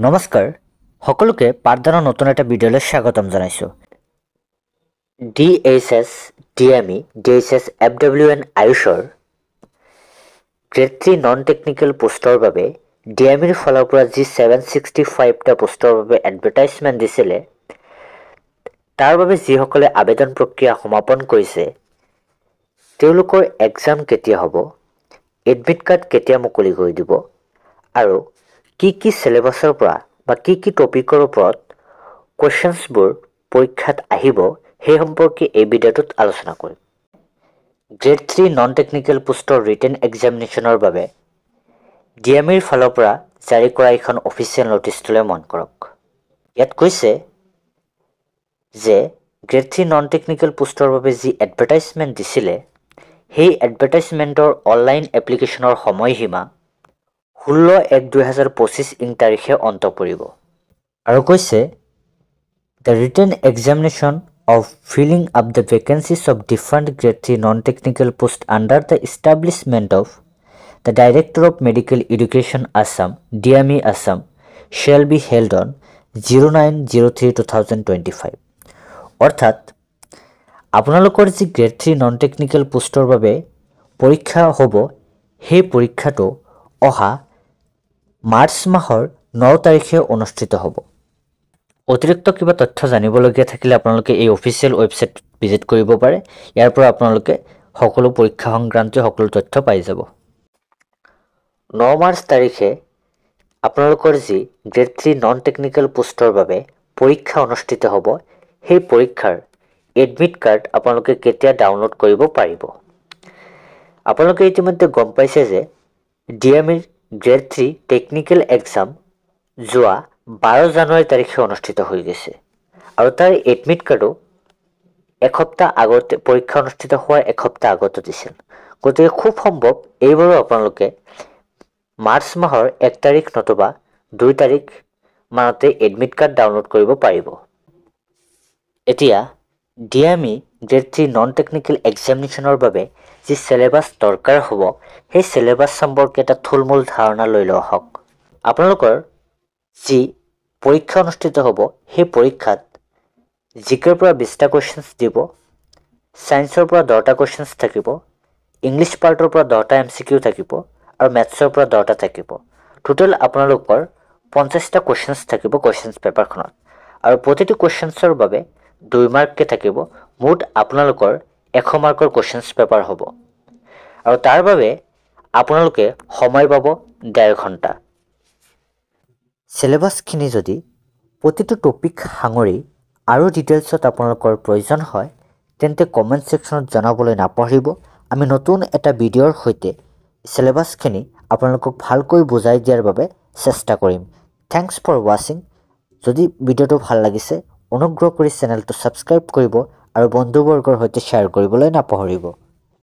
নমস্কাৰ সকলোকে পাঠদানৰ নতুন এটা ভিডিঅ'লৈ স্বাগতম জনাইছোঁ। DHS, DME, DHS, FWN আয়ুষৰ গ্ৰেড 3 নন টেকনিকেল পোষ্টৰ বাবে DMEৰ ফালৰ পৰা যি 765টা পোষ্টৰ বাবে এডভাৰটাইজমেণ্ট দিছিলে তাৰ বাবে যিসকলে আবেদন প্ৰক্ৰিয়া সমাপন কৰিছে তেওঁলোকৰ এক্সাম কেতিয়া হ'ব, এডমিট কাৰ্ড কেতিয়া মুকলি কৰি দিব আৰু কি সিলেবাসৰ পৰা বা কি টপিকৰ ওপৰত কোৱেশ্চনছবোৰ পৰীক্ষাত আহিব সেই সম্পৰ্কে এই ভিডিঅ'টোত আলোচনা কৰিম। গ্ৰেড 3 নন টেকনিকেল পোষ্টৰ ৰিটেন এক্সামিনেশ্যনৰ বাবে DMEৰ ফালৰ পৰা জাৰি কৰা এখন অফিচিয়েল নটিছটোলৈ মন কৰক। ইয়াত কৈছে যে গ্ৰেড 3 নন টেকনিকেল পোষ্টৰ বাবে যি এডভাৰটাইজমেণ্ট দিছিলে সেই এডভাৰটাইজমেণ্টৰ অনলাইন এপ্লিকেশ্যনৰ সময়সীমা 16/1/2025 তাৰিখে অন্ত পৰিব আৰু কৈছে The written examination of filling up the vacancies of different grade 3 non-technical posts under the establishment of the Director of Medical Education Assam, DME Assam, shall be held on 09/03/2025. অৰ্থাৎ আপোনালোকৰ যি গ্ৰেড 3 নন টেকনিকেল পোষ্টৰ বাবে পৰীক্ষা হ'ব সেই পৰীক্ষাটো অহা মাৰ্চ মাহৰ 9 তাৰিখে অনুষ্ঠিত হ'ব। অতিৰিক্ত কিবা তথ্য জানিবলগীয়া থাকিলে আপোনালোকে এই অফিচিয়েল ৱেবছাইট ভিজিট কৰিব পাৰে। ইয়াৰ পৰা আপোনালোকে সকলো পৰীক্ষা সংক্ৰান্তীয় সকলো তথ্য পাই যাব। 9 মাৰ্চ তাৰিখে আপোনালোকৰ যি গ্ৰেড 3 নন টেকনিকেল পোষ্টৰ বাবে পৰীক্ষা অনুষ্ঠিত হ'ব সেই পৰীক্ষাৰ এডমিট কাৰ্ড আপোনালোকে কেতিয়া ডাউনলোড কৰিব পাৰিব। আপোনালোকে ইতিমধ্যে গম পাইছে যে DMEৰ গ্ৰেড 3 টেকনিকেল এক্সাম যোৱা 12 জানুৱাৰী তাৰিখে অনুষ্ঠিত হৈ গৈছে আৰু তাৰ এডমিট কাৰ্ডো এসপ্তাহ আগতে পৰীক্ষা অনুষ্ঠিত হোৱাৰ এসপ্তাহ আগতে দিছিল। গতিকে খুব সম্ভৱ এইবাৰো আপোনালোকে মাৰ্চ মাহৰ 1 তাৰিখ নতুবা 2 তাৰিখ মানতে এডমিট কাৰ্ড ডাউনলোড কৰিব পাৰিব। এতিয়া DME গ্ৰেড 3 নন টেকনিকেল এক্সামিনেশ্যনৰ বাবে যি সিলেবাছ দৰকাৰ হ'ব সেই সিলেবাছ সম্পৰ্কে এটা থুলমূল ধাৰণা লৈ লোৱা হওক। আপোনালোকৰ যি পৰীক্ষা অনুষ্ঠিত হ'ব সেই পৰীক্ষাত জিকেৰ পৰা 20টা কুৱেশ্যনছ দিব, ছায়েন্সৰ পৰা 10টা কুৱেশ্যনছ থাকিব, ইংলিছ পাৰ্টৰ পৰা 10টা MCQ থাকিব আৰু মেথছৰ পৰা 10টা থাকিব। টোটেল আপোনালোকৰ 50টা কুৱেশ্যনছ থাকিব কুৱেশ্যনছ পেপাৰখনত আৰু প্ৰতিটো কুৱেশ্যনছৰ বাবে 2 মাৰ্ককৈ থাকিব। মুঠ আপোনালোকৰ 100 মাৰ্কৰ কুৱেশ্যনছ পেপাৰ হ'ব আৰু তাৰ বাবে আপোনালোকে সময় পাব 1.5 ঘণ্টা। সিলেবাছখিনি যদি প্ৰতিটো টপিক সাঙুৰি আৰু ডিটেইলছত আপোনালোকৰ প্ৰয়োজন হয় তেন্তে কমেণ্ট ছেকশ্যনত জনাবলৈ নাপাহৰিব। আমি নতুন এটা ভিডিঅ'ৰ সৈতে সিলেবাছখিনি আপোনালোকক ভালকৈ বুজাই দিয়াৰ বাবে চেষ্টা কৰিম। থেংকছ ফৰ ৱাচিং। যদি ভিডিঅ'টো ভাল লাগিছে অনুগ্ৰহ কৰি চেনেলটো ছাবস্ক্ৰাইব কৰিব আৰু বন্ধুবৰ্গৰ সৈতে শ্বেয়াৰ কৰিবলৈ নাপাহৰিব।